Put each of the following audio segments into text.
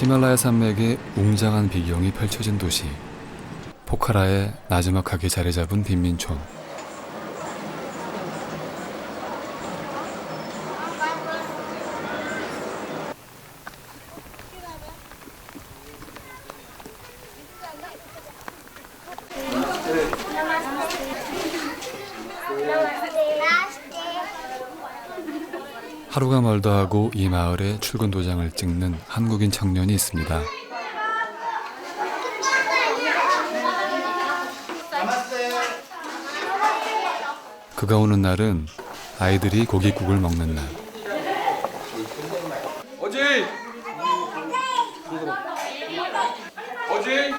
히말라야 산맥의 웅장한 비경이 펼쳐진 도시 포카라에 나지막하게 자리 잡은 빈민촌. 하루가 멀다 하고 이 마을에 출근 도장을 찍는 한국인 청년이 있습니다. 그가 오는 날은 아이들이 고깃국을 먹는 날. 어지! 어지!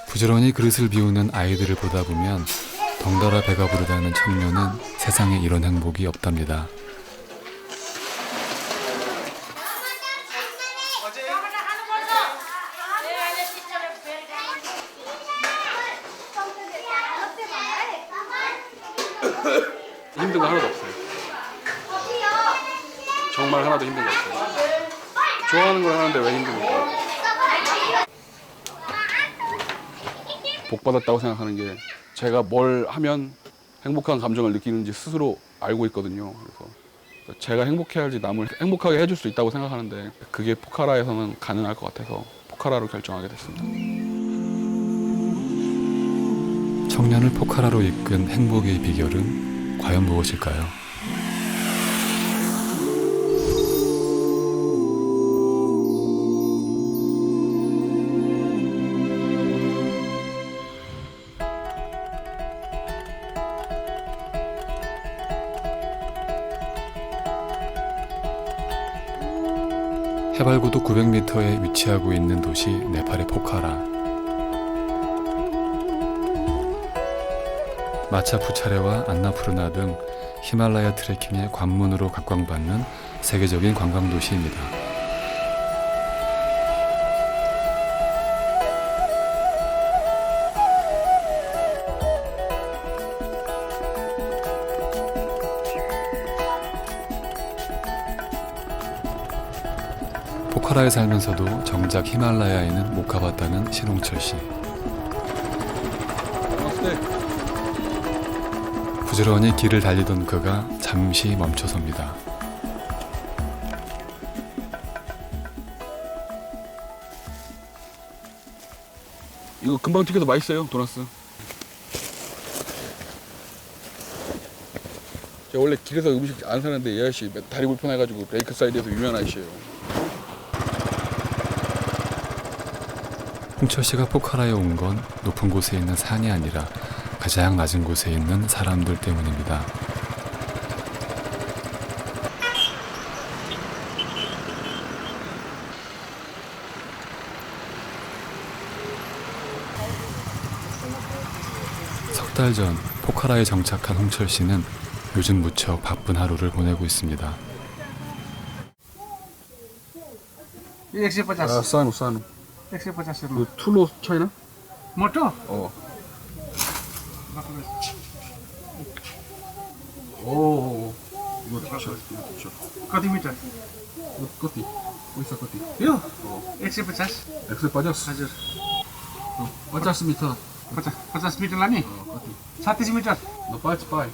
부지런히 그릇을 비우는 아이들을 보다 보면 덩달아 배가 부르다는 청년은 세상에 이런 행복이 없답니다. 힘든 거 하나도 없어요. 정말 하나도 힘든 거 없어요. 좋아하는 걸 하는데 왜 힘듭니까? 복 받았다고 생각하는 게 제가 뭘 하면 행복한 감정을 느끼는지 스스로 알고 있거든요. 그래서 제가 행복해야지 남을 행복하게 해줄 수 있다고 생각하는데 그게 포카라에서는 가능할 것 같아서 포카라로 결정하게 됐습니다. 청년을 포카라로 이끈 행복의 비결은 과연 무엇일까요? 해발고도 900m에 위치하고 있는 도시 네팔의 포카라. 마차푸차레와 안나푸르나 등 히말라야 트레킹의 관문으로 각광받는 세계적인 관광도시입니다. 포카라에 살면서도 정작 히말라야에는 못 가봤다는 신홍철 씨. 부지런히 길을 달리던 그가 잠시 멈춰섭니다. 이거 금방 튀겨도 맛있어요, 도나스. 제가 원래 길에서 음식 안 사는데 이 아저씨 다리 불편해가지고 레이크 사이드에서 유명한 아저씨예요. 홍철 씨가 포카라에 온 건 높은 곳에 있는 산이 아니라 가장 낮은 곳에 있는 사람들 때문입니다. 석 달 전 포카라에 정착한 홍철 씨는 요즘 무척 바쁜 하루를 보내고 있습니다. 150. 사누 사누. 150 그 툴로 차이나? मोटो 오. 이거 좋죠. 이거 좋죠. कति मिटर 이거 कति? पैसा कति? यो 150 100 빠졌어. हजुर 50 미터. 50 मिटर लाने कति? 36 मिटर 너 빠지 빠이.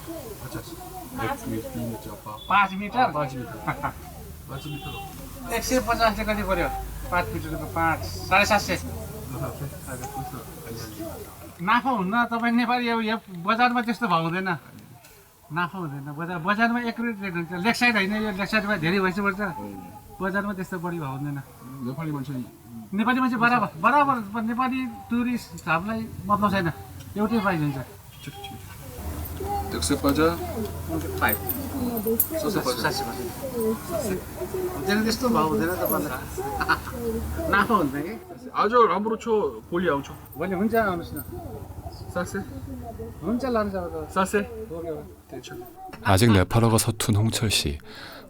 50. 100 미터 빠. 5 मिटर 5 मिटर. 5 मिटर. 150 चाहिँ कति पर्यो 5 मिटरको 5 750 नाफा हुन्न तपाईँ नेपाली अब यहाँ बजारमा त्यस्तो भाउ हुँदैन नाफा हुँदैन बजारमा एकुरेट रेट हुन्छ लेक साइड होइन यो लेक साइडमा धेरै भइसक्छ बजारमा त्यस्तो बढी भाउ हुँदैन नेपाली मान्छे नेपाली मान्छे बराबर बराबर नेपाली टुरिस्टहरूलाई मतलब छैन एउटै प्राइस हुन्छ 100 빠져. 5 हुँदैन त्यस्तो भाउ हुँदैन तपाईँलाई नाफा हुन्छ कि 아저 아무렇죠 볼리 아우죠. भने हुन्छ आउनुहोस् न 싸세? हुन्छ लान्छ अब 싸세? त 아직 네팔어가 서툰 홍철 씨.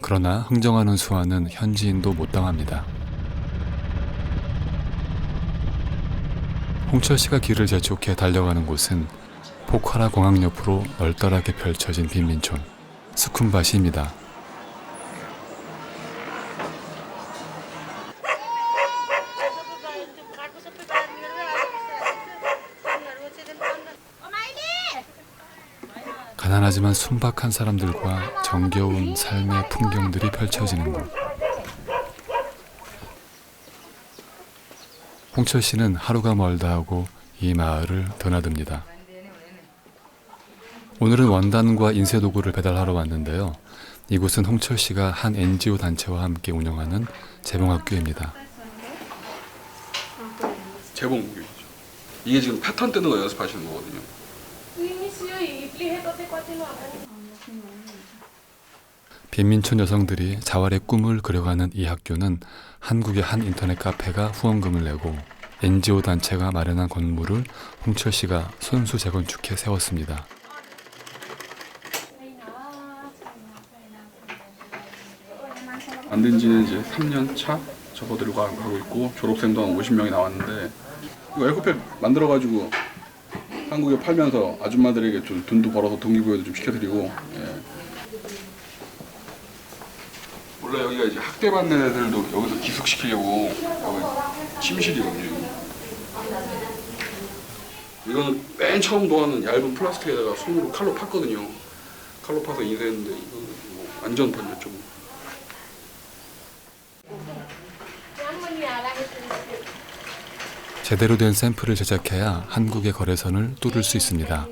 그러나 흥정하는 수와는 현지인도 못 당합니다. 홍철 씨가 길을 재촉해 달려가는 곳은 포카라 공항 옆으로 널따랗게 펼쳐진 빈민촌 스쿤바시입니다. 가난하지만 순박한 사람들과 정겨운 삶의 풍경들이 펼쳐지는 곳. 홍철 씨는 하루가 멀다 하고 이 마을을 드나듭니다. 오늘은 원단과 인쇄 도구를 배달하러 왔는데요. 이곳은 홍철 씨가 한 NGO 단체와 함께 운영하는 재봉학교입니다. 재봉 이게 지금 패턴 뜨는 거 연습하시는 거거든요. 빈민촌 여성들이 자활의 꿈을 그려가는 이 학교는 한국의 한 인터넷 카페가 후원금을 내고 NGO 단체가 마련한 건물을 홍철 씨가 손수 재건축해 세웠습니다. 만든 지는 이제 3년 차 접어들고 하고 있고 졸업생도 한 50명이 나왔는데 이거 에코백 만들어가지고 한국에 팔면서 아줌마들에게 좀 돈도 벌어서 동기부여도 좀 시켜드리고 예. 원래 여기가 이제 학대받는 애들도 여기서 기숙시키려고 여기 침실이거든요. 이거는 맨 처음 도하는 얇은 플라스틱에다가 손으로 칼로 팠거든요. 칼로 파서 인쇄했는데 이거는 뭐 완전 번졌죠. 제대로 된 샘플을 제작해야 한국의 거래선을 뚫을 수 있습니다.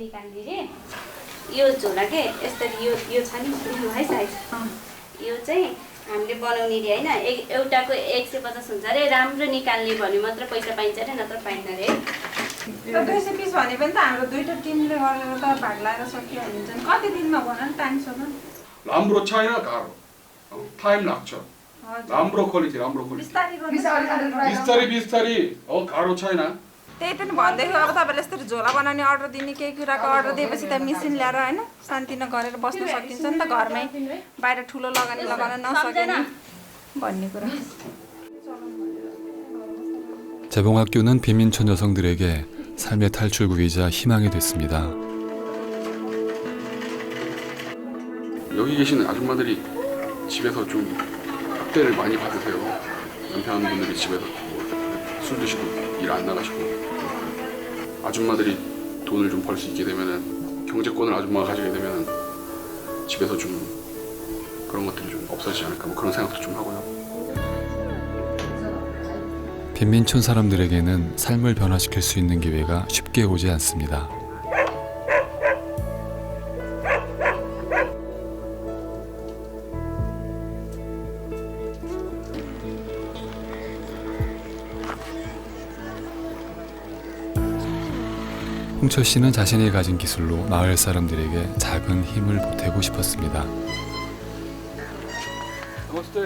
यो झोला के यसरी यो छ नि यो है साइज यो चाहिँ हामीले बनाउने रे हैन एउटाको 150 हुन्छ रे राम्रो निकाल्ने भने मात्र पैसा पाइन्छ रे नत्र पाइन्न रे त्यो 200 पिस भने पनि त हाम्रो दुईटा टिमले गरेर त भाग लाएर सकियो हुन्छ नि कति दिनमा भन न टाइमसम्म 람브로 차이나 가로 타임 락처 람브로 퀄리티 बिस्तारै गर्नु 비슷하리 가로 차이나 त्यही पनि भन्दै थियो अब तपाईले यस्तो झोला बनाउने अर्डर दिने केही कुराको अर्डर दिएपछि त मिसिन ल्याएर हैन शान्तिमा गरेर बस्न सकिन्छ नि त घरमै बाहिर ठुलो लगानी लगाउन नसकेन भन्ने कुरा 재봉학교는 빈민촌 여성들에게 삶의 탈출구이자 희망이 됐습니다. 여기 계시는 아줌마들이 집에서 좀 학대를 많이 받으세요. 남편분들이 집에서 술 드시고 일 안 나가시고 아줌마들이 돈을 좀 벌 수 있게 되면은 경제권을 아줌마가 가지게 되면은 집에서 좀 그런 것들이 좀 없어지지 않을까 뭐 그런 생각도 좀 하고요. 빈민촌 사람들에게는 삶을 변화시킬 수 있는 기회가 쉽게 오지 않습니다. 홍철 씨는 자신이 가진 기술로 마을 사람들에게 작은 힘을 보태고 싶었습니다. नमस्ते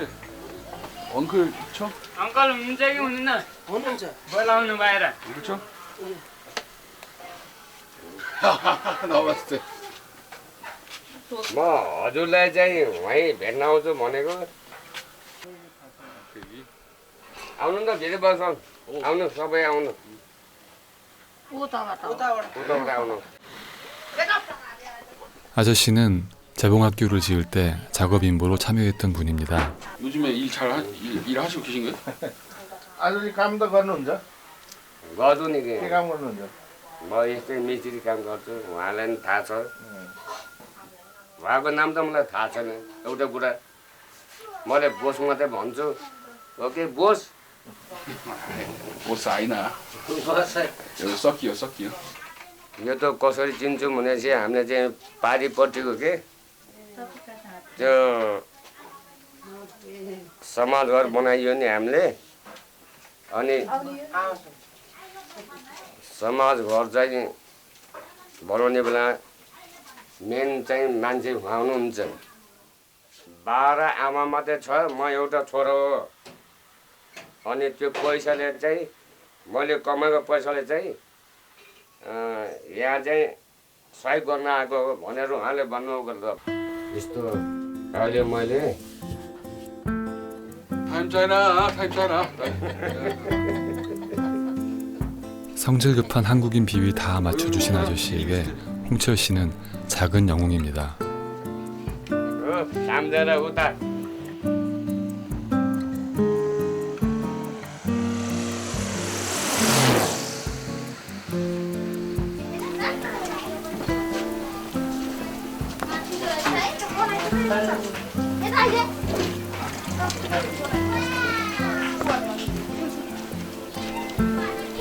अंकल छ अंकल हुनुहुन्छ कि हुनुहुन्न हुनुहुन्छ बोलाउनु बाहिर अंकल छ नमस्ते म हजुरलाई चाहिँ वहीँ भेट्न आउँछु भनेको आउनु न फेरि बसौँ आउनु सबै आउनु उताबाट आउनु 아저씨는 재봉학교를 지을 때 작업 인보로 참여했던 분입니다. 요즘에 일 하시고 계신 거예요? 아저씨 감도 गर्नुहुन्छ? गर्छु नि के के काम गर्नुहुन्छ? म यस्तै मिस्त्री काम गर्छु उहाँलाई पनि थाहा छ उहाँको नाम त मलाई थाहा छैन एउटा कुरा मैले बोस मात्रै भन्छु ओके बोस बोस आइना यो सकियो यो त कसरी चिन्छु भनेपछि हामीले चाहिँ पारिपट्टिको के त्यो समाज घर बनाइयो नि हामीले अनि समाज घर चाहिँ बनाउने बेला मेन चाहिँ मान्छे हुनुहुन्छ 12 आमा मात्रै छ म एउटा छोरो हो अनि त्यो पैसाले चाहिँ मैले कमाएको पैसाले चाहिँ यहाँ चाहिँ सहयोग गर्न आएको हो भनेर उहाँले भन्नुभएको त यस्तो अहिले मैले 타임 차이나 성질 급한 한국인 비위 다 맞춰주신 아저씨에게 홍철 씨는 작은 영웅입니다. 잠자라 우다.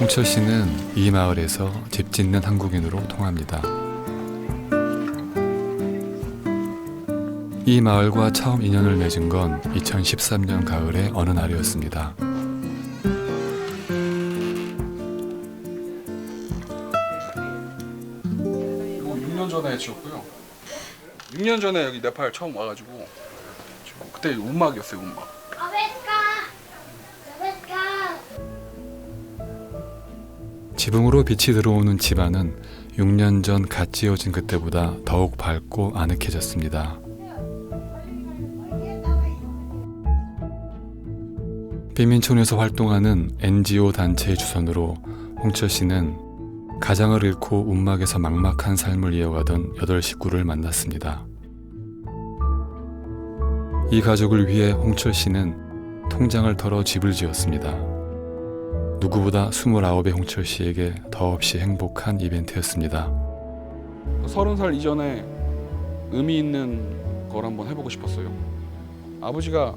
홍철 씨는 이 마을에서 집 짓는 한국인으로 통합니다. 이 마을과 처음 인연을 맺은 건 2013년 가을의 어느 날이었습니다. 이거 6년 전에 지었고요. 6년 전에 여기 네팔 처음 와가지고 그때 운막이었어요, 운막. 지붕으로 빛이 들어오는 집안은 6년 전 갓 지어진 그때보다 더욱 밝고 아늑해졌습니다. 빈민촌에서 활동하는 NGO 단체의 주선으로 홍철 씨는 가장을 잃고 움막에서 막막한 삶을 이어가던 8 식구를 만났습니다. 이 가족을 위해 홍철 씨는 통장을 털어 집을 지었습니다. 누구보다 29의 홍철 씨에게 더없이 행복한 이벤트였습니다. 30살 이전에 의미 있는 걸 한번 해보고 싶었어요. 아버지가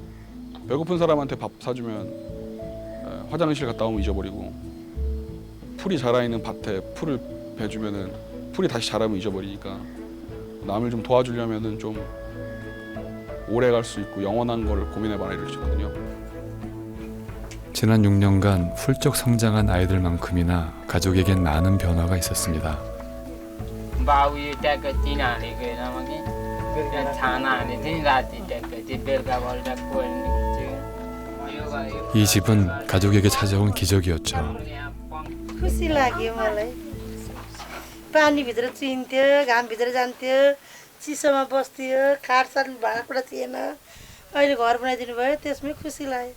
배고픈 사람한테 밥 사주면 화장실 갔다 오면 잊어버리고, 풀이 자라있는 밭에 풀을 베주면은 풀이 다시 자라면 잊어버리니까 남을 좀 도와주려면은 좀 오래 갈 수 있고 영원한 거를 고민해봐라 이러시거든요. 지난 6년간 훌쩍 성장한 아이들만큼이나 가족에겐 많은 변화가 있었습니다. बाबु यो ट्याक्क चिन हालेको हेरमा कि त्यहाँ छाना हाने थिएँ नि राति ट्याक्क त्यो बेलुका भएर ट्याक्क पोल्ने खिच्यो। 이 집은 가족에게 찾아온 기적이었죠. खुसी लाग्यो मलाई पानीभित्र चिन्थ्यो घामभित्र जान्थ्यो चिसोमा बस्थ्यो खाटसाट भाँडाकुँडा थिएन अहिले घर बनाइदिनु भयो त्यसमै खुसी लाग्यो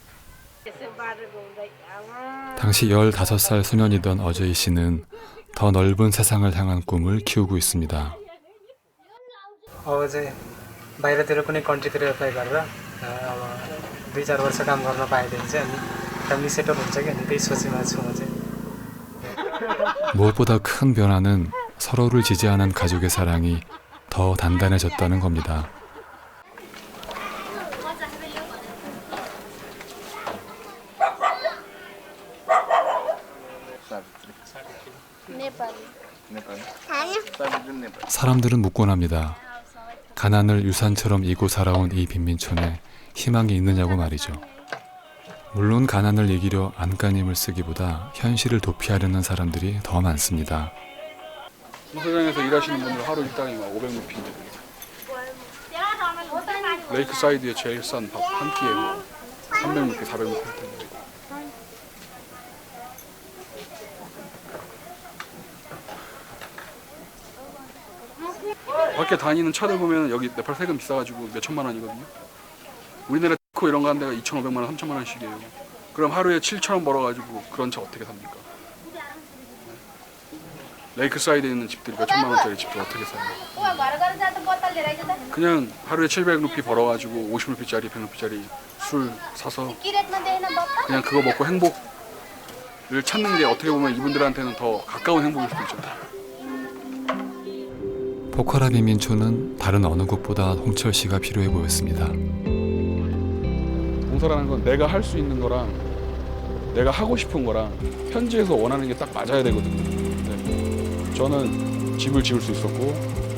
당시 15살 소년이던 어저이 씨는 더 넓은 세상을 향한 꿈을 키우고 있습니다. अब चाहिँ बाहिरतिर कुनै कन्ट्रीतिर एप्लाई गरेर अब 2-4 वर्ष काम गर्न पाएदेखि चाहिँ अनि फ्यामिली सेटल हुन्छ कि अनि त्यही सोचेमा छु म चाहिँ. 무엇보다 큰 변화는 서로를 지지하는 가족의 사랑이 더 단단해졌다는 겁니다. 사람들은 묻곤 합니다. 가난을 유산처럼 이고 살아온 이 빈민촌에 희망이 있느냐고 말이죠. 물론 가난을 이기려 안간힘을 쓰기보다 현실을 도피하려는 사람들이 더 많습니다. 공사장에서 일하시는 분들 하루 일당이 막 500루피인데 레이크사이드에 제일 싼 밥 한 끼에 300루피, 400루피 할 텐데. 밖에 다니는 차들 보면 여기 네팔 세금 비싸가지고 몇 천만 원이거든요. 우리나라 코 이런 거 한 대가 2,500만 원, 3천만 원씩이에요. 그럼 하루에 7,000원 벌어가지고 그런 차 어떻게 삽니까? 레이크사이드에 있는 집들이 몇 천만 원짜리 집들 어떻게 사요? 그냥 하루에 700루피 벌어가지고 50루피짜리, 100루피짜리 술 사서 그냥 그거 먹고 행복을 찾는 게 어떻게 보면 이분들한테는 더 가까운 행복일 수도 있잖아요. 포카라 빈민촌은 다른 어느 곳보다 홍철 씨가 필요해 보였습니다. 봉사라는 건 내가 할 수 있는 거랑 내가 하고 싶은 거랑 현지에서 원하는 게 딱 맞아야 되거든요. 네. 저는 집을 지을 수 있었고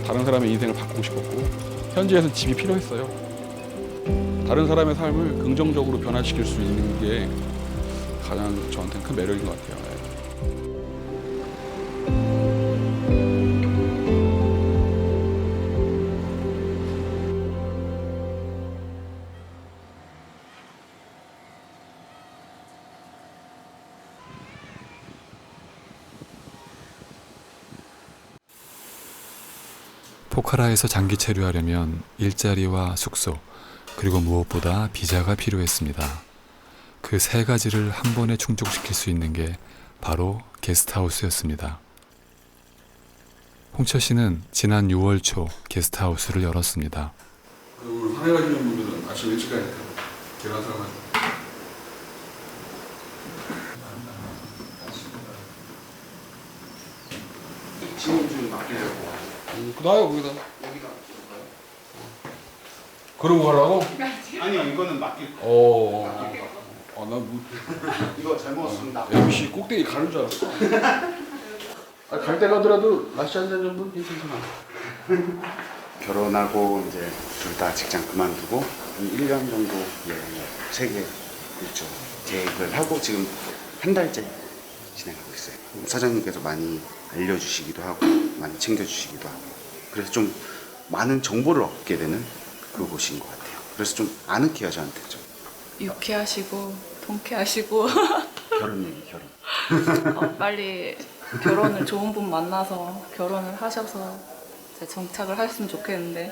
다른 사람의 인생을 바꾸고 싶었고 현지에서는 집이 필요했어요. 다른 사람의 삶을 긍정적으로 변화시킬 수 있는 게 가장 저한테는 큰 매력인 것 같아요. 네. 포카라에서 장기 체류하려면 일자리와 숙소, 그리고 무엇보다 비자가 필요했습니다. 그 세 가지를 한 번에 충족시킬 수 있는 게 바로 게스트하우스였습니다. 홍철 씨는 지난 6월 초 게스트하우스를 열었습니다. 그리고 산에 가시는 분들은 아침 일찍 가니까 계란 사가지고. 지금 좀 맡기려고. 나요 거기다. 그러고 가라고? 아니요, 이거는 맡길 거. 나 뭐, 이거 잘못 쓴다. MC 꼭대기 가는 줄 알았어. 갈 때 가더라도 날씨 한 잔 정도는 괜찮잖아. 결혼하고 이제 둘 다 직장 그만두고 한 1년 정도 세계 일주 계획을 하고 지금 한 달째 진행하고 있어요. 사장님께서 많이 알려주시기도 하고 많이 챙겨주시기도 하고 그래서 좀 많은 정보를 얻게 되는 그곳인 것 같아요. 그래서 좀 아늑해요, 저한테 좀. 유쾌하시고 통쾌하시고 결혼 얘기, 결혼. 빨리 결혼을 좋은 분 만나서 결혼을 하셔서 이제 정착을 하셨으면 좋겠는데.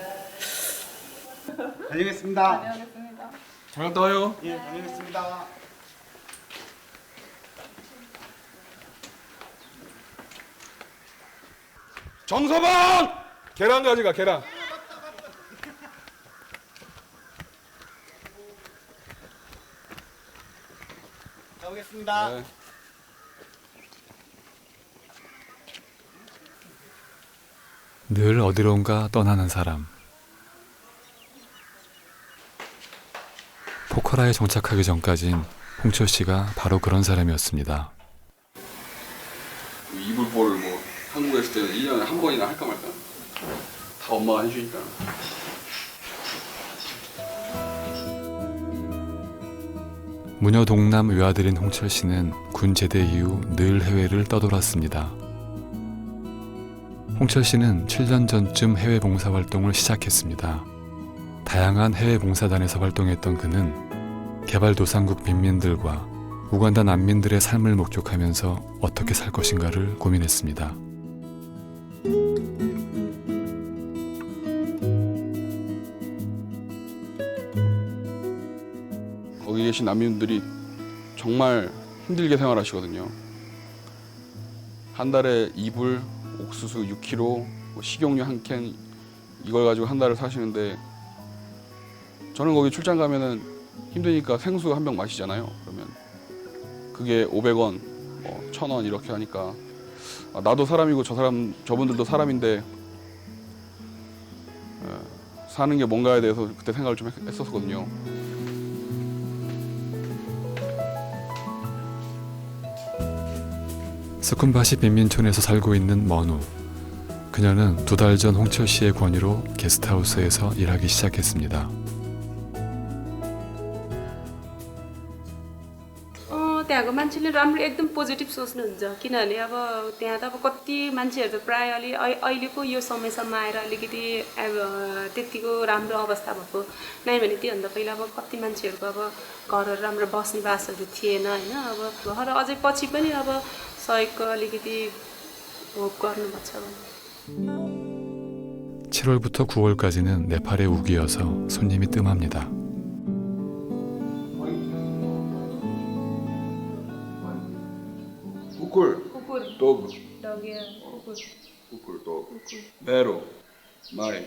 다녀오겠습니다. 다녀오겠습니다. 잘 갔다 와요. 예, 다녀오겠습니다. 정서방! 계란 가져가, 계란. 가보겠습니다. 네. 늘 어디론가 떠나는 사람. 포커라에 정착하기 전까진 홍철 씨가 바로 그런 사람이었습니다. 이불보를 뭐 한국에 있을 때는 1년에 한 번이나 할까 말까. 다 엄마가 해주니까. 무녀 동남 외아들인 홍철 씨는 군 제대 이후 늘 해외를 떠돌았습니다. 홍철 씨는 7년 전쯤 해외 봉사 활동을 시작했습니다. 다양한 해외 봉사단에서 활동했던 그는 개발도상국 빈민들과 우간다 난민들의 삶을 목격하면서 어떻게 살 것인가를 고민했습니다. 거기 계신 난민들이 정말 힘들게 생활하시거든요. 한 달에 이불, 옥수수 6kg, 뭐 식용유 한 캔 이걸 가지고 한 달을 사시는데 저는 거기 출장 가면은 힘드니까 생수 한 병 마시잖아요. 그러면 그게 500원, 뭐 1,000원 이렇게 하니까 나도 사람이고 저분들도 사람인데 사는 게 뭔가에 대해서 그때 생각을 좀 했었거든요. 스쿤바시 빈민촌에서 살고 있는 머누. 그녀는 2달 전 홍철 씨의 권유로 게스트하우스에서 일하기 시작했습니다. त्यहाँको मान्छेले राम्रो एकदम पोजिटिभ सोच्नुहुन्छ किनभने अब त्यहाँ त अब कति मान्छेहरू त प्राय अहिलेको यो समयसम्म आएर अलिकति अब त्यतिको राम्रो अवस्था भएको नै भने त्योभन्दा पहिला अब कति मान्छेहरूको अब घरहरू राम्रो बस्ने बासहरू थिएन होइन अब घर अझै पछि पनि अब सहयोगको अलिकति होप गर्नुपर्छ भने 7월부터 9월까지는 네팔의 우기여서 손님이 뜸합니다. कुकुर डोग कुकुर डोग मेरो माई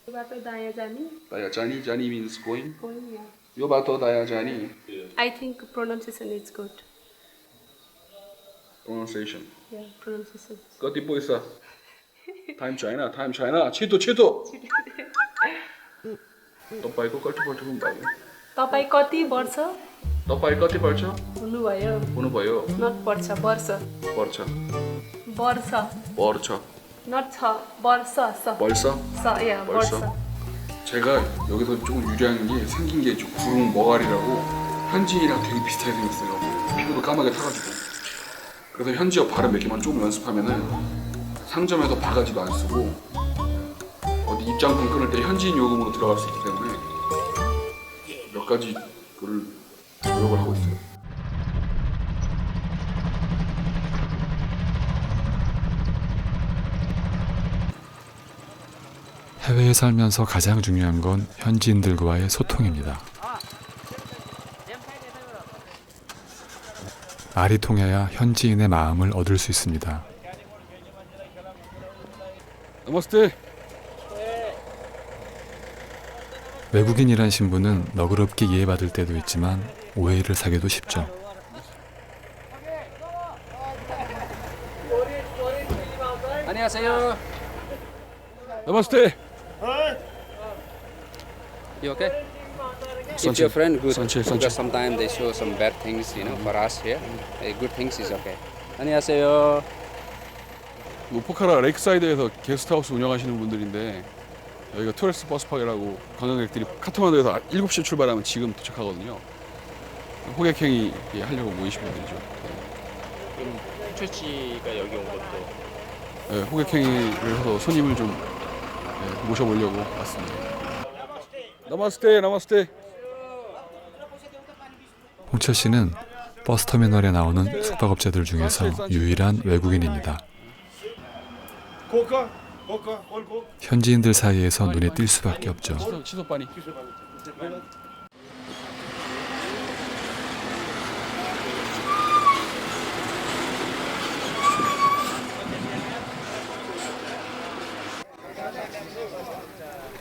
यो बाटो दायाँ जाने दायाँ जानी जानी means going yeah. यो बाटो दायाँ जानी I think pronunciation is good. pronunciation Yeah, pronunciation. कति पैसा टाइम छैन छिटो तपाईँको कति वर्ष हुनुभयो तपाईँ कति वर्ष तपाईँ कति वर्ष हुनुभयो नट पर्छ वर्ष वर्ष नट छ वर्ष वर्ष 제가 여기서 조금 유리한 게 생긴 게 좀 구름 머가리라고 현지인이랑 되게 비슷하게 생겼어요. 피부도 까맣게 타가지고. 그래서 현지어 발음 몇 개만 조금 연습하면은 상점에서 바가지도 안 쓰고 어디 입장권 끊을 때 현지인 요금으로 들어갈 수 있기 때문에 몇 가지 그를 노력을 하고 있어요. 해외에 살면서 가장 중요한 건 현지인들과의 소통입니다. 말이 통해야 현지인의 마음을 얻을 수 있습니다. 나마스테. 외국인이란 신분은 너그럽게 이해받을 때도 있지만 오해를 사기도 쉽죠. 안녕하세요. 나마스테. You okay? If Sanche. your friend good, Sanche, Sanche. because sometimes they show some bad things, you know, for us here. Good things is okay. 안녕하세요. 포카라 레이크사이드에서 게스트하우스 운영하시는 분들인데 여기가 투어리스트 버스파크라고 관광객들이 카트만두에서 7시에 출발하면 지금 도착하거든요. 호객행위 하려고 모이신 분들이죠. 그럼 홍철 씨가 여기 온 것도 네, 호객행위를 해서 손님을 좀 모셔보려고 왔습니다. 나마스테, 나마스테. 홍철 씨는 버스터미널에 나오는 숙박업체들 중에서 유일한 외국인입니다. 현지인들 사이에서 눈에 띌 수밖에 없죠. 치소빠니.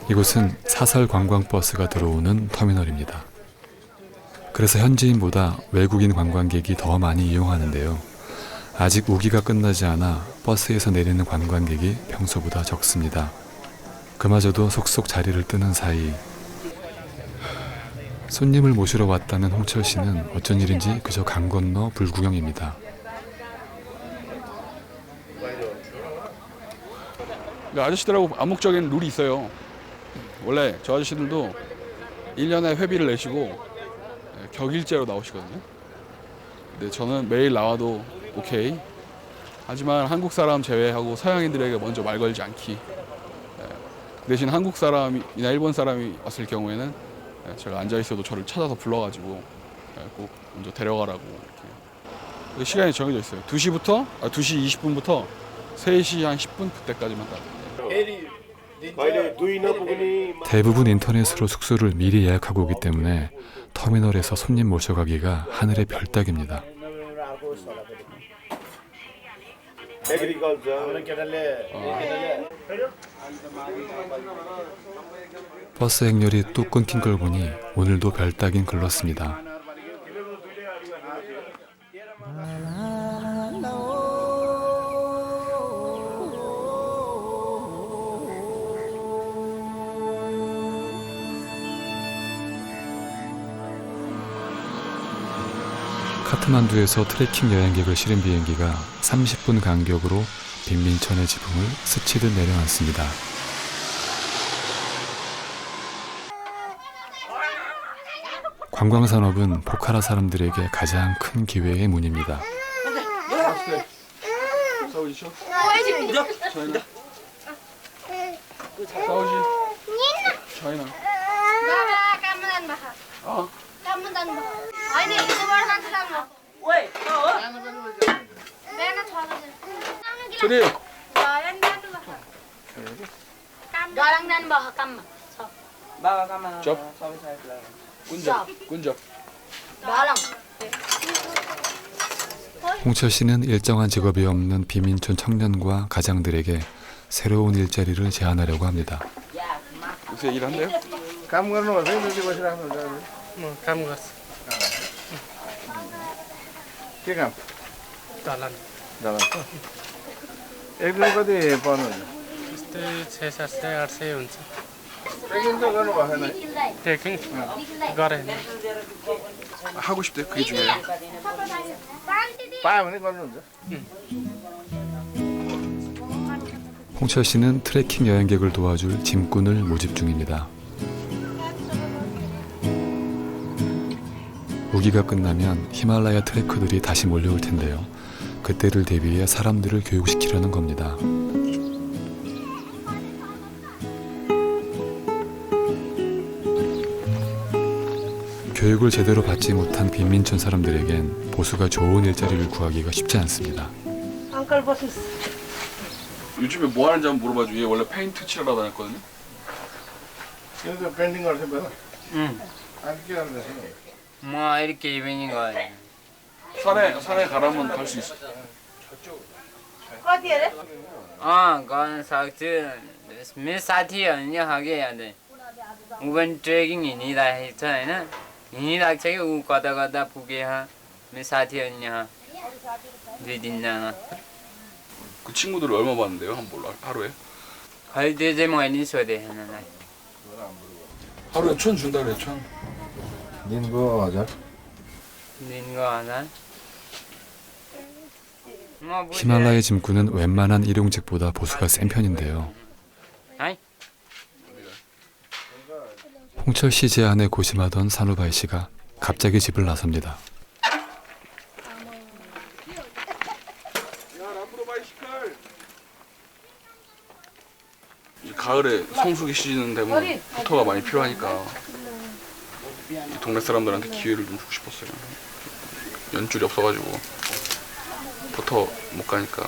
이곳은 사설 관광버스가 들어오는 터미널입니다. 그래서 현지인보다 외국인 관광객이 더 많이 이용하는데요. 아직 우기가 끝나지 않아 버스에서 내리는 관광객이 평소보다 적습니다. 그마저도 속속 자리를 뜨는 사이 손님을 모시러 왔다는 홍철 씨는 어쩐 일인지 그저 강 건너 불구경입니다. 아저씨들하고 암묵적인 룰이 있어요. 원래 저 아저씨들도 1년에 회비를 내시고 격일제로 나오시거든요. 근데 저는 매일 나와도 오케이. 하지만 한국 사람 제외하고 서양인들에게 먼저 말 걸지 않기. 대신 한국 사람이나 일본 사람이 왔을 경우에는 제가 앉아 있어도 저를 찾아서 불러가지고 꼭 먼저 데려가라고 이렇게. 시간이 정해져 있어요. 2시 20분부터 3시 한 10분 그때까지만 딱. 대부분 인터넷으로 숙소를 미리 예약하고 오기 때문에 터미널에서 손님 모셔가기가 하늘의 별 따기입니다. 버스 행렬이 또 끊긴 걸 보니 오늘도 별 따긴 글렀습니다. 카트만두에서 트레킹 여행객을 실은 비행기가 30분 간격으로 빈민천의 지붕을 스치듯 내려앉습니다. 관광산업은 포카라 사람들에게 가장 큰 기회의 문입니다. 저리. 꾼적. 홍철 씨는 일정한 직업이 없는 비민촌 청년과 가장들에게 새로운 일자리를 제안하려고 합니다. 요새 일한대요? काम गर्नुपर्छ है दुई बसिराख्नु हुन्छ काम गर्छु के काम दलान एक दिन कति पर्नुहुन्छ त्यस्तै 600 700 800 हुन्छ ट्रेकिङ त गर्नु भएको छैन ट्रेकिङ गरेन 하고 싶대. 그게 중요해요. पायो भने गर्नुहुन्छ 홍철 씨는 트레킹 여행객을 도와줄 짐꾼을 모집 중입니다. 우기가 끝나면 히말라야 트레커들이 다시 몰려올 텐데요. 그때를 대비해 사람들을 교육시키려는 겁니다. 교육을 제대로 받지 못한 빈민촌 사람들에겐 보수가 좋은 일자리를 구하기가 쉽지 않습니다. 요즘에 뭐 하는지 한번 물어봐줘. 얘 원래 페인트 칠하러 다녔거든요. यो पेन्टिङ गर्थ्यो पहिला 응. अनि के गर्दैछ म अहिले केही पनि गरेन 산에 가라면 갈 수 있어. कति अरे गर्न सक्छु मेरो साथीहरू नि हगे अन्त ऊ पनि ट्रेकिङ हिँडिरहेको छ होइन हिँडिरहेको छ कि ऊ कता कता पुगेछ मेरो साथीहरू नि 2-3जना 그 친구들을 얼마 받는데요? 한 몰라 하루에? खै त्यो चाहिँ मैले सोधेँ उनीहरूलाई 하루에 1,000 준다 그래 1,000. दिनको 1000 दिनको 1000 히말라야 짐꾼은 웬만한 일용직보다 보수가 센 편인데요. 홍철 씨 제안에 고심하던 산후바이 씨가 갑자기 집을 나섭니다. 가을에 성수기 시즌 되면 포터가 많이 필요하니까 이 동네 사람들한테 기회를 좀 주고 싶었어요. 연줄이 없어가지고 포터 못 가니까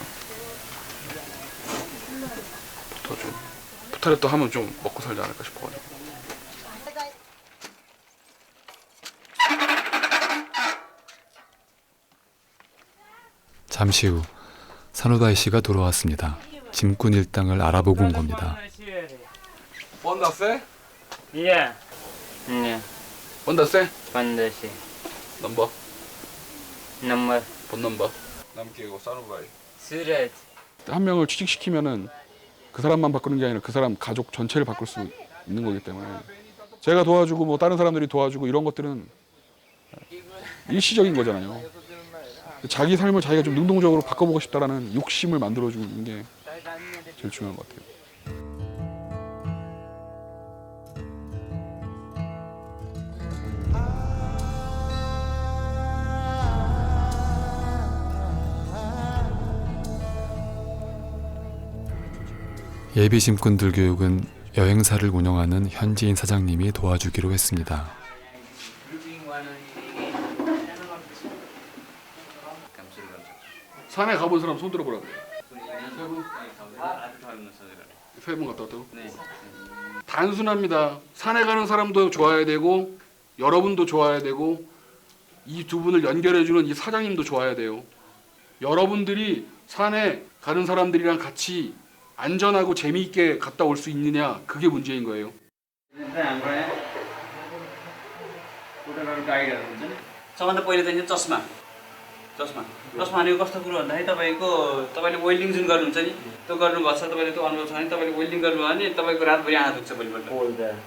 포터를 하면 좀 먹고 살지 않을까 싶어가지고. 잠시 후 산후바이 씨가 돌아왔습니다. 짐꾼 일당을 알아보고 온 겁니다. Onda se? Yeah. Yeah. Onda se? 1500. Number? Number. 본 넘버? 남기고 산후바이. 수렛. 한 명을 취직시키면은 그 사람만 바꾸는 게 아니라 그 사람 가족 전체를 바꿀 수 있는 거기 때문에 제가 도와주고 뭐 다른 사람들이 도와주고 이런 것들은 일시적인 거잖아요. 자기 삶을 자기가 좀 능동적으로 바꿔보고 싶다라는 욕심을 만들어주는 게 제일 중요한 것 같아요. 예비 짐꾼들 교육은 여행사를 운영하는 현지인 사장님이 도와주기로 했습니다. 산에 가본 사람 손 들어보라고. 세 번 갔다 왔다고? 네. 단순합니다. 산에 가는 사람도 좋아야 되고 여러분도 좋아야 되고 이 두 분을 연결해주는 이 사장님도 좋아야 돼요. 여러분들이 산에 가는 사람들이랑 같이 안전하고 재미있게 갔다 올 수 있느냐 그게 문제인 거예요. सबभन्दा पहिले त नि चस्मा चस्मा भनेको कस्तो कुरो भन्दाखेरि तपाईँले वेल्डिङ जुन गर्नुहुन्छ नि त्यो गर्नुभएको छ तपाईँले त्यो अनुभव छ भने तपाईँले वेल्डिङ गर्नुभयो भने तपाईँको रातभरि आँखा दुख्छ भोलिपल्ट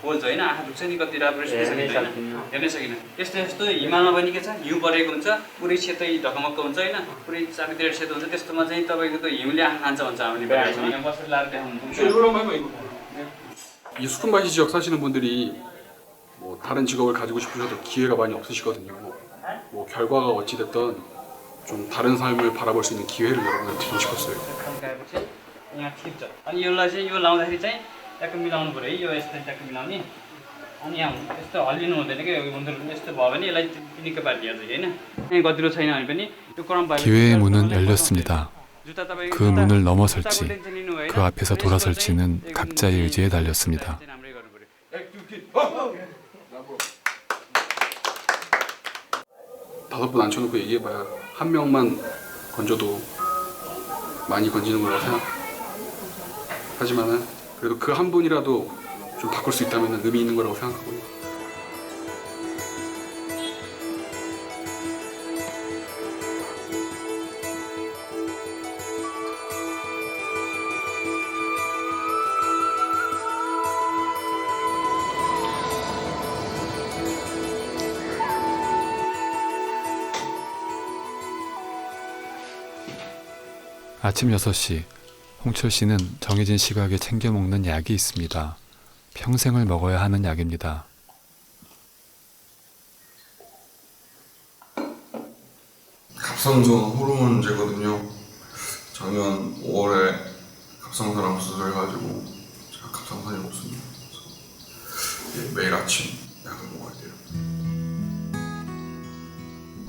पोल्छ होइन आँखा दुख्छ नि कति रातभरि हेर्नै सकिन यस्तो यस्तो हिमालमा पनि के छ हिउँ परेको हुन्छ पुरै सेतै ढकमक्क हुन्छ होइन पुरै चाबीतिर सेतो हुन्छ त्यस्तोमा चाहिँ तपाईँको त्यो हिउँले आँखा खान्छ भन्छ हामीले यहाँ बसेर लाएर देखाउनुहुन्छ 이 스쿤바시 지역 사시는 분들이 뭐 다른 직업을 가지고 싶으셔도 기회가 많이 없으시거든요. 뭐 결과가 어찌 됐든 좀 다른 삶을 바라볼 수 있는 기회를 여러분한테 드리고 싶었어요. यहाँ खिच्छ अनि यसलाई चाहिँ यो लाउँदाखेरि चाहिँ ट्याक्क मिलाउनु पऱ्यो है यो यस्तो ट्याक्क मिलाउने अनि यहाँ यस्तो हल्लिनु हुँदैन कि यस्तो भयो भने यसलाई निकै पारिहाल्छ होइन यहाँ गतिलो छैन भने पनि यो क्रम भयो 기회의 문은 열렸습니다. 그 문을 넘어설지 그 앞에서 돌아설지는 각자의 의지에 달렸습니다. 다섯 분 앉혀놓고 얘기해봐야 한 명만 건져도 많이 건지는 거라고 생각하지만은 그래도 그 한 분이라도 좀 바꿀 수 있다면 의미 있는 거라고 생각하고요. 아침 6시, 홍철 씨는 정해진 시각에 챙겨 먹는 약이 있습니다. 평생을 먹어야 하는 약입니다. 갑상선 호르몬제거든요. 작년 5월에 갑상선암 수술해가지고 제가 갑상선이 없습니다. 그래서 매일 아침 약을 먹어야 돼요.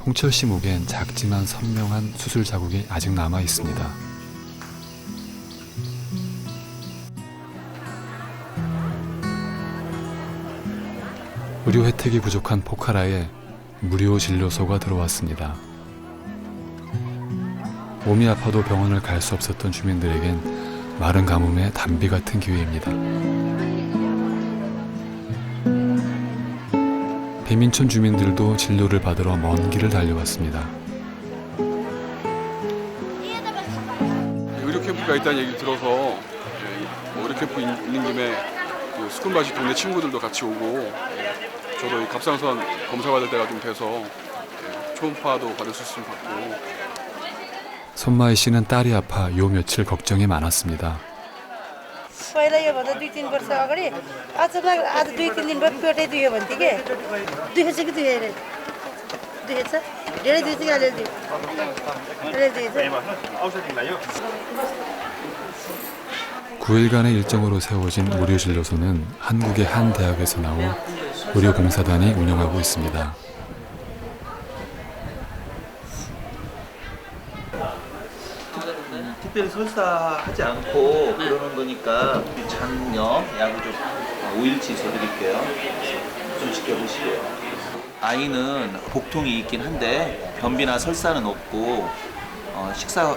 홍철 씨 목엔 작지만 선명한 수술 자국이 아직 남아 있습니다. 의료 혜택이 부족한 포카라에 무료 진료소가 들어왔습니다. 몸이 아파도 병원을 갈 수 없었던 주민들에겐 마른 가뭄의 단비 같은 기회입니다. 배민촌 주민들도 진료를 받으러 먼 길을 달려왔습니다. 의료 캠프가 있다는 얘기 들어서 뭐 의료 캠프 있는 김에 그 수군바시 동네 친구들도 같이 오고 저도 이 갑상선 검사 받을 때가 좀 돼서 초음파도 받을 수 있으면 받고. 손마희 씨는 딸이 아파 요 며칠 걱정이 많았습니다. पहिला योभन्दा 2-3 वर्ष अगाडि अचानक आज 2-3 दिन भयो पेटै दुख्यो भन्थ्यो के दुखेछ कि दुखेन दुखेछ धेरै दुखेछ कि अलिअलि दुखेछ 9일간의 일정으로 세워진 무료진료소는 한국의 한 대학에서 나온 의료봉사단이 운영하고 있습니다. 특별히 설사하지 않고 그러는 거니까 장염 약을 좀 5일치 줘드릴게요. 좀 지켜보시고요. 아이는 복통이 있긴 한데 변비나 설사는 없고 식사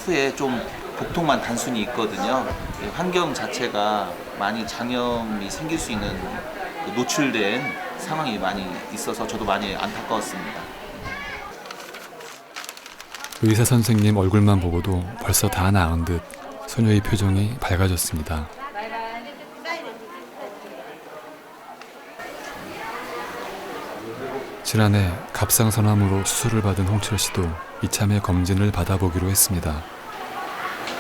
후에 좀 복통만 단순히 있거든요. 환경 자체가 많이 장염이 생길 수 있는 노출된 상황이 많이 있어서 저도 많이 안타까웠습니다. 의사 선생님 얼굴만 보고도 벌써 다 나은 듯 소녀의 표정이 밝아졌습니다. 지난해 갑상선암으로 수술을 받은 홍철 씨도 이참에 검진을 받아보기로 했습니다.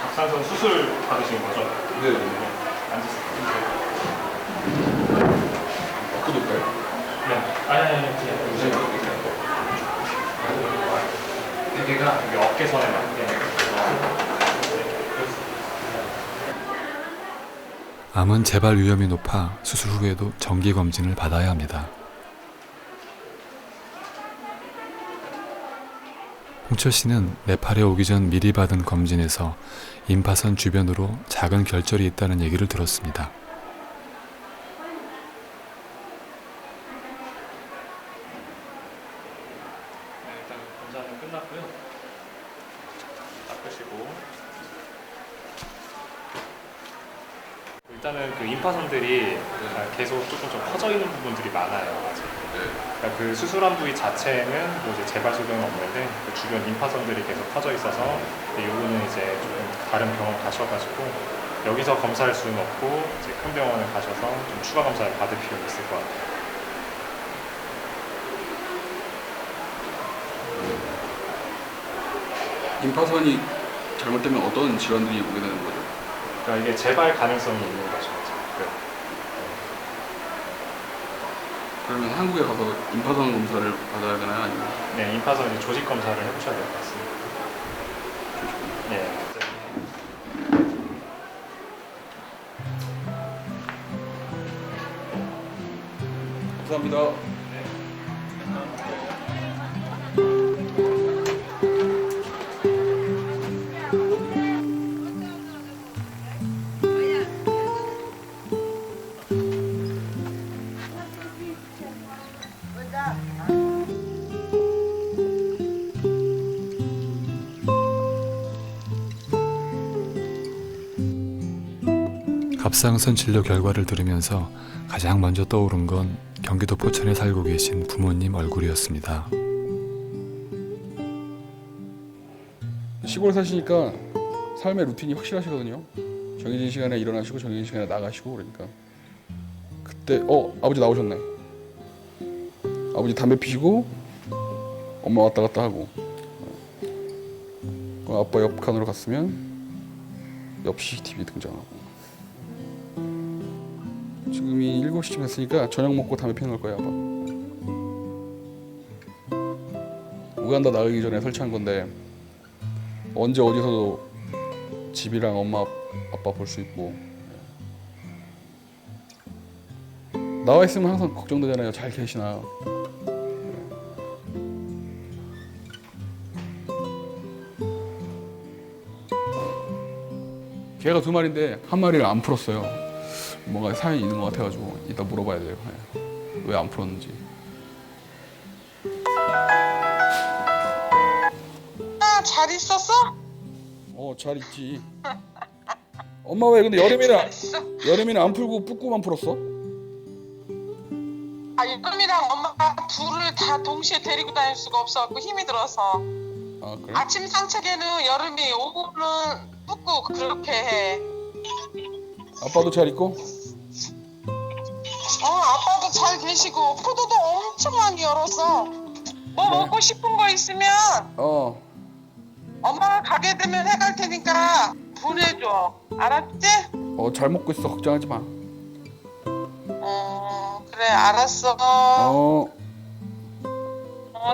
갑상선 수술 받으신 거죠? 네. 앉으세요. 그럴까요? 네. 아니, 그냥 여기가 여기 어깨선에 맞게. 암은 재발 위험이 높아 수술 후에도 정기 검진을 받아야 합니다. 홍철 씨는 네팔에 오기 전 미리 받은 검진에서 임파선 주변으로 작은 결절이 있다는 얘기를 들었습니다. 일단 검사는 끝났고요. 닦으시고. 일단은 그 임파선들이 계속 조금 좀 커져 있는 부분들이 많아요. 아직. 그러니까 그 수술한 부위 자체는 뭐 이제 재발 소견은 없는데 그 주변 임파선들이 계속 커져 있어서 요거는 이제 조금 다른 병원 가셔가지고 여기서 검사할 수는 없고 이제 큰 병원에 가셔서 좀 추가 검사를 받을 필요가 있을 것 같아요. 임파선이 잘못되면 어떤 질환들이 오게 되는 거죠? 그러니까 이게 재발 가능성이 있는 거죠. 그러면 한국에 가서 임파선 검사를 받아야 되나요? 아니면? 네, 임파선 이제 조직 검사를 해보셔야 될 것 같습니다. 네. 감사합니다. 갑상선 진료 결과를 들으면서 가장 먼저 떠오른 건 경기도 포천에 살고 계신 부모님 얼굴이었습니다. 시골 사시니까 삶의 루틴이 확실하시거든요. 정해진 시간에 일어나시고 정해진 시간에 나가시고 그러니까 그때 아버지 나오셨네. 아버지 담배 피시고 엄마 왔다 갔다 하고 아빠 옆 칸으로 갔으면 옆 CCTV 등장하고 지금이 7시쯤 됐으니까 저녁 먹고 담배 피는 걸 거예요 아마. 우간다 나가기 전에 설치한 건데 언제 어디서도 집이랑 엄마 아빠 볼 수 있고 나와 있으면 항상 걱정되잖아요. 잘 계시나. 개가 2마리인데 한 마리를 안 풀었어요. 뭔가 사연이 있는 것 같아가지고 이따 물어봐야 돼요. 왜 안 풀었는지. 잘 있었어? 잘 있지. 엄마 왜 근데 여름이는 안 풀고 뿌꾸만 풀었어? 아, 여름이랑 엄마가 둘을 다 동시에 데리고 다닐 수가 없어갖고 힘이 들어서. 아 그래? 아침 산책에는 여름이, 오후는 뿌꾸 그렇게 해. 아빠도 잘 있고? 아빠도 잘 계시고 포도도 엄청 많이 열었어. 뭐 먹고 싶은 거 있으면 엄마가 가게 되면 해갈 테니까 보내줘. 알았지? 잘 먹고 있어. 걱정하지 마. 그래 알았어.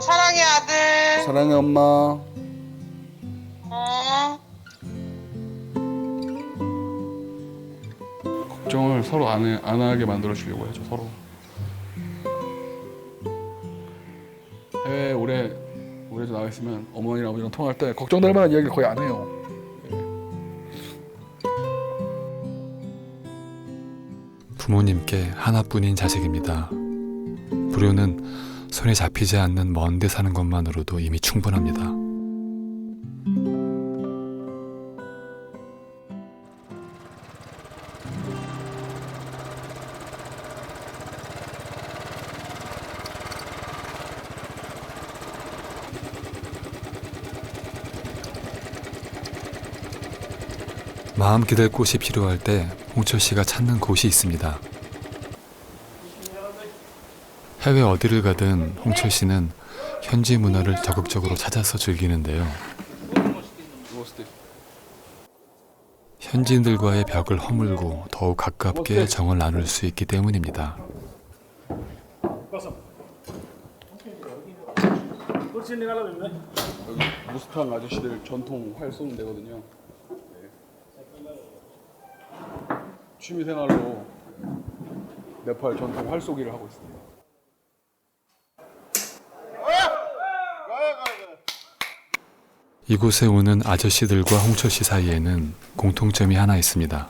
사랑해 아들. 사랑해 엄마. 걱정을 서로 안 하게 만들어 주려고 해줘. 서로. 해외 오래 나가 있으면 어머니랑 아버지랑 통화할 때 걱정될 만한 이야기를 거의 안 해요. 부모님께 하나뿐인 자식입니다. 불효는 손에 잡히지 않는 먼 데 사는 것만으로도 이미 충분합니다. 마음 기댈 곳이 필요할 때 홍철 씨가 찾는 곳이 있습니다. 해외 어디를 가든 홍철 씨는 현지 문화를 적극적으로 찾아서 즐기는데요. 현지인들과의 벽을 허물고 더욱 가깝게 정을 나눌 수 있기 때문입니다. 여기 무스탕 아저씨들 전통 활 쏘는 데거든요. 취미생활로 네팔 전통 활쏘기를 하고 있습니다. 이곳에 오는 아저씨들과 홍철 씨 사이에는 공통점이 하나 있습니다.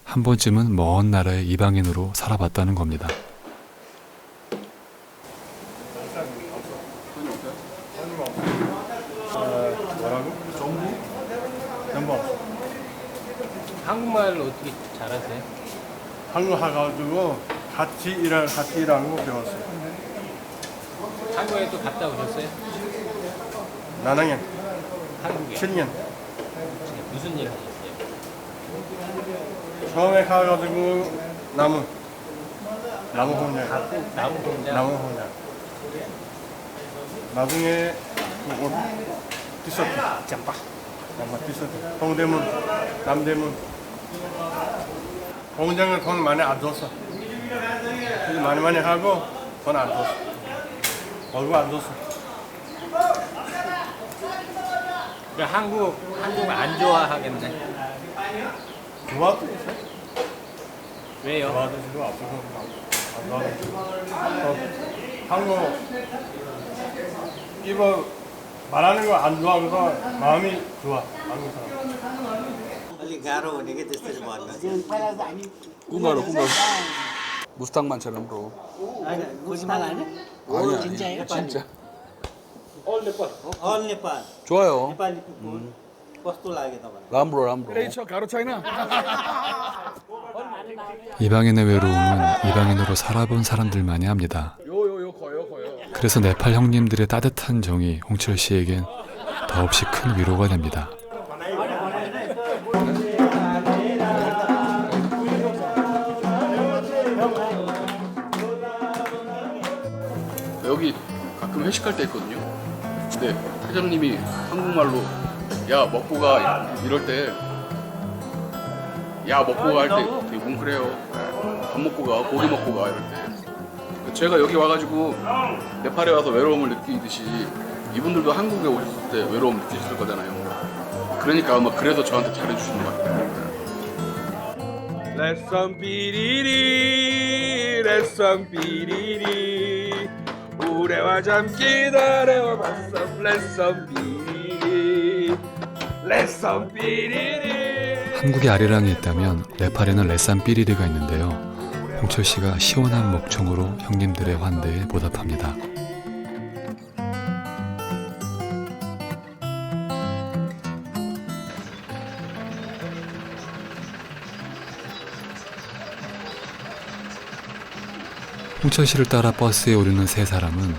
한 번쯤은 먼 나라의 이방인으로 살아봤다는 겁니다. 뭐라고? 전부 없어. 한국말 어떻게 잘하세요? 한국 가가지고 같이 일하는 거 배웠어요. 한국에 또 갔다 오셨어요? 나랑은 한국에? 7년. 무슨 일 하셨어요? 처음에 가가지고 나무 공장. 나무 공장? 나중에 옷 티셔츠 잠바 티셔츠 동대문 남대문 공장을 돈 많이 안 줬어. 많이 하고 돈 안 줬어. 얼굴 안 줬어. 한국 안 좋아하겠네. 좋아도 왜요? 좋아도 지금 한국 이거 말하는 거 안 좋아하고서 마음이 좋아. 한국 사람. अलिक गाह्रो हुने कि त्यसरी भन्न 꿈가루 무스탕만처럼 브로. खोजिमाल होइन 아니야 진짜. अल नेपाल 좋아요. नेपाली कुकुर कस्तो लाग्यो तपाईँलाई? 람브로. 레이처 가루 차이나. 이방인의 외로움은 이방인으로 살아본 사람들만이 합니다. 거요. 그래서 네팔 형님들의 따뜻한 정이 홍철 씨에겐 더없이 큰 위로가 됩니다. 여기 가끔 회식할 때 있거든요. 근데 회장님이 한국말로 야 먹고 가 이럴 때 야 먹고 가 할 때 되게 뭉클해요. 밥 먹고 가, 고기 먹고 가 이럴 때. 제가 여기 와가지고 네팔에 와서 외로움을 느끼듯이 이분들도 한국에 오셨을 때 외로움 느끼셨을 거잖아요. 그러니까 아마 그래서 저한테 잘해주시는 것 같아요. 레썸 삐리리 우레와 잠기 나래와 맞썸 레썸 삐리리 한국에 아리랑이 있다면 네팔에는 레산 삐리리가 있는데요. 홍철 씨가 시원한 목청으로 형님들의 환대에 보답합니다. 홍철 씨를 따라 버스에 오르는 세 사람은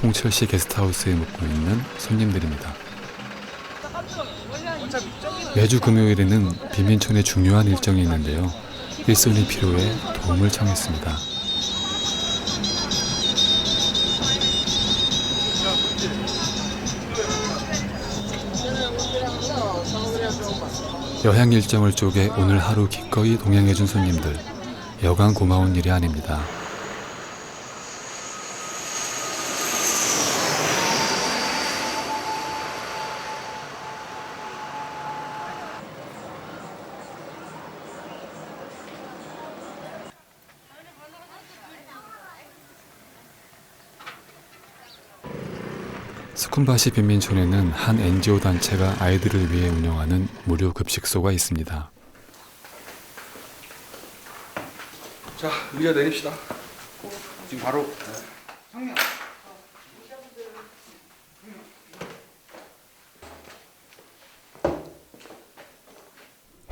홍철 씨 게스트하우스에 묵고 있는 손님들입니다. 매주 금요일에는 빈민촌에 중요한 일정이 있는데요. 일손이 필요해 도움을 청했습니다. 여행 일정을 쪼개 오늘 하루 기꺼이 동행해준 손님들, 여간 고마운 일이 아닙니다. 스쿤바시 빈민촌에는 한 NGO 단체가 아이들을 위해 운영하는 무료 급식소가 있습니다. 자, 의자 내립시다. 지금 바로.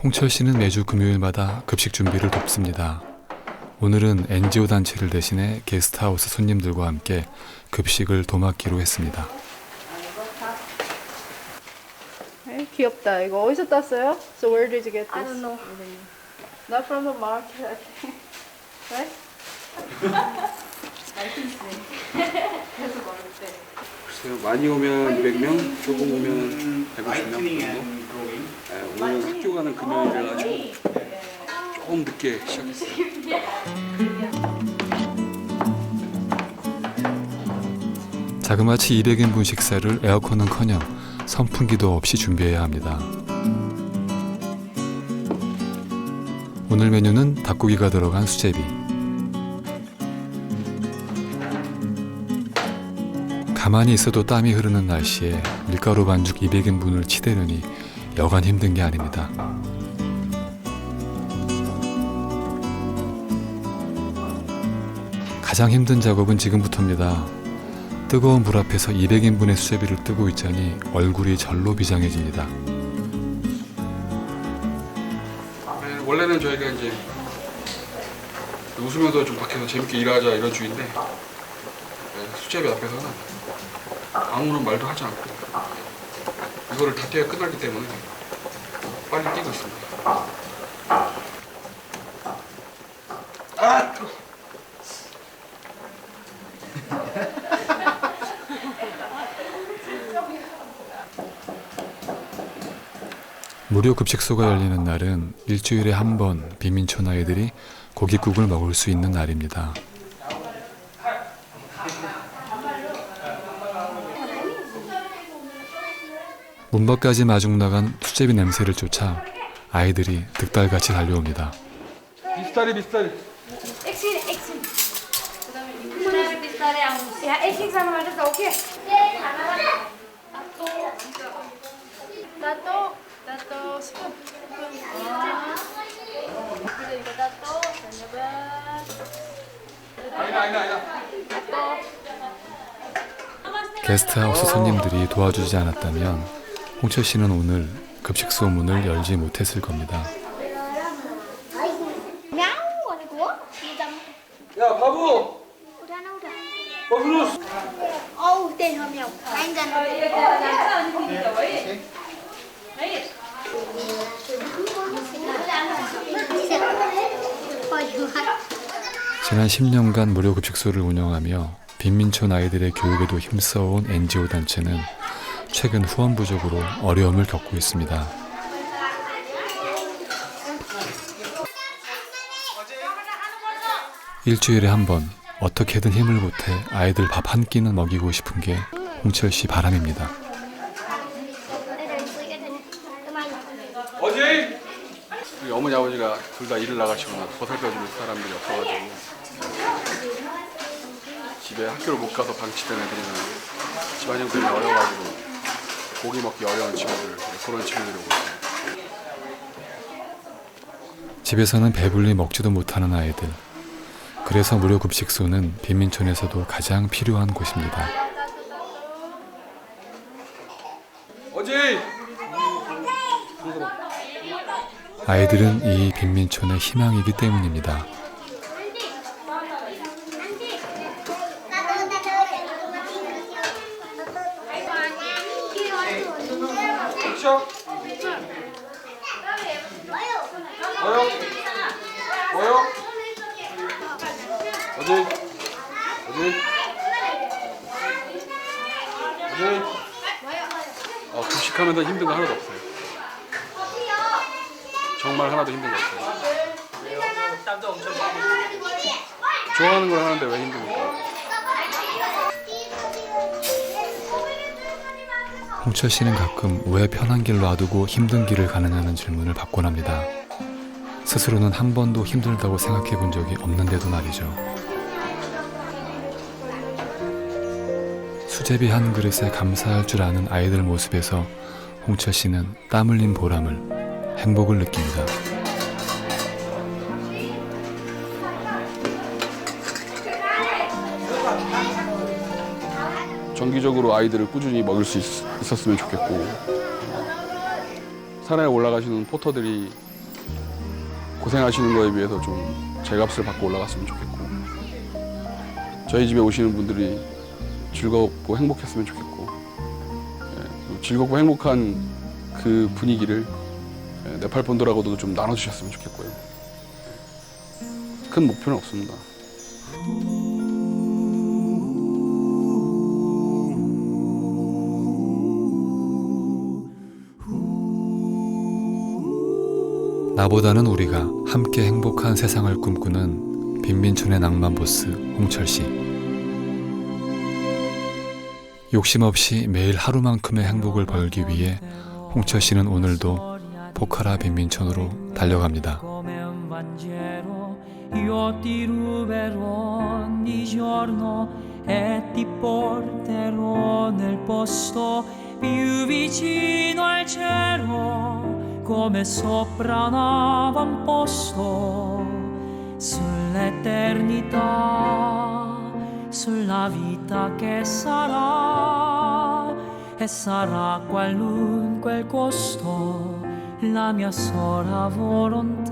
홍철 씨는 매주 금요일마다 급식 준비를 돕습니다. 오늘은 NGO 단체를 대신해 게스트하우스 손님들과 함께 급식을 도맡기로 했습니다. 귀엽다. 이거 어디서 땄어요? So where did you get this? I don't know. Not from the market, I think. Right? 그래서 먹을 때. 글쎄요, 많이 오면 200명, 조금 오면 150명 정도. 오늘은 학교 가는 금요일이라가지고 조금 늦게 시작했어요. 자그마치 200인분 식사를 에어컨은커녕 선풍기도 없이 준비해야 합니다. 오늘 메뉴는 닭고기가 들어간 수제비. 가만히 있어도 땀이 흐르는 날씨에 밀가루 반죽 200인분을 치대려니 여간 힘든 게 아닙니다. 가장 힘든 작업은 지금부터입니다. 뜨거운 불 앞에서 200인분의 수제비를 뜨고 있자니 얼굴이 절로 비장해집니다. 원래는 저희가 이제 웃으면서 좀 밖에서 재밌게 일하자 이런 주의인데 수제비 앞에서는 아무런 말도 하지 않고 이거를 다 뛰어야 끝나기 때문에 빨리 뛰고 있습니다. 무료 급식소가 열리는 날은 일주일에 한 번 빈민촌 아이들이 고깃국을 먹을 수 있는 날입니다. 문 밖까지 마중 나간 수제비 냄새를 쫓아 아이들이 득달같이 달려옵니다. 비슷하리. एकछिन बिस्तारै आउनुहोस् यहाँ एकछिन सानोबाट जाऊ के 게스트하우스 손님들이 도와주지 않았다면 홍철 씨는 오늘 급식소 문을 열지 못했을 겁니다. 야, 바보! 어우, 네, 형이요. 지난 10년간 무료 급식소를 운영하며 빈민촌 아이들의 교육에도 힘써온 NGO 단체는 최근 후원 부족으로 어려움을 겪고 있습니다. 일주일에 한 번 어떻게든 힘을 보태 아이들 밥 한 끼는 먹이고 싶은 게 홍철 씨 바람입니다. 어제 우리 어머니 아버지가 둘 다 일을 나가시거나 보살펴주는 사람들이 없어가지고 집에 학교를 못 가서 방치된 애들이나 집안형 때문에 어려워가지고 고기 먹기 어려운 친구들, 그런 친구들이 오고 있어요. 집에서는 배불리 먹지도 못하는 아이들. 그래서 무료 급식소는 빈민촌에서도 가장 필요한 곳입니다. 어제 아이들은 이 빈민촌의 희망이기 때문입니다. 끝이야? 뭐요? 어디? 급식하면서 힘든 거 하나도 없어요. 정말 하나도 힘든 거 없어요. 땀도 엄청 많이. 좋아하는 걸 하는데 왜 힘듭니까? 홍철 씨는 가끔 왜 편한 길로 놔두고 힘든 길을 가느냐는 질문을 받곤 합니다. 스스로는 한 번도 힘들다고 생각해 본 적이 없는데도 말이죠. 수제비 한 그릇에 감사할 줄 아는 아이들 모습에서 홍철 씨는 땀 흘린 보람을, 행복을 느낍니다. 정기적으로 아이들을 꾸준히 먹일 수 있었으면 좋겠고, 산에 올라가시는 포터들이 고생하시는 거에 비해서 좀 제값을 받고 올라갔으면 좋겠고, 저희 집에 오시는 분들이 즐겁고 행복했으면 좋겠고, 즐겁고 행복한 그 분위기를 네팔 분들하고도 좀 나눠주셨으면 좋겠고요. 큰 목표는 없습니다. 나보다는 우리가 함께 행복한 세상을 꿈꾸는 빈민촌의 낭만 보스 홍철 씨. 욕심 없이 매일 하루만큼의 행복을 벌기 위해 홍철 씨는 오늘도 포카라 빈민촌으로 달려갑니다. Io ti ruberò di giorno e ti porterò nel posto più vicino al cielo, come sopra un avamposto, sull'eternità, sulla vita che sarà, e sarà qualunque il costo, la mia sola volontà.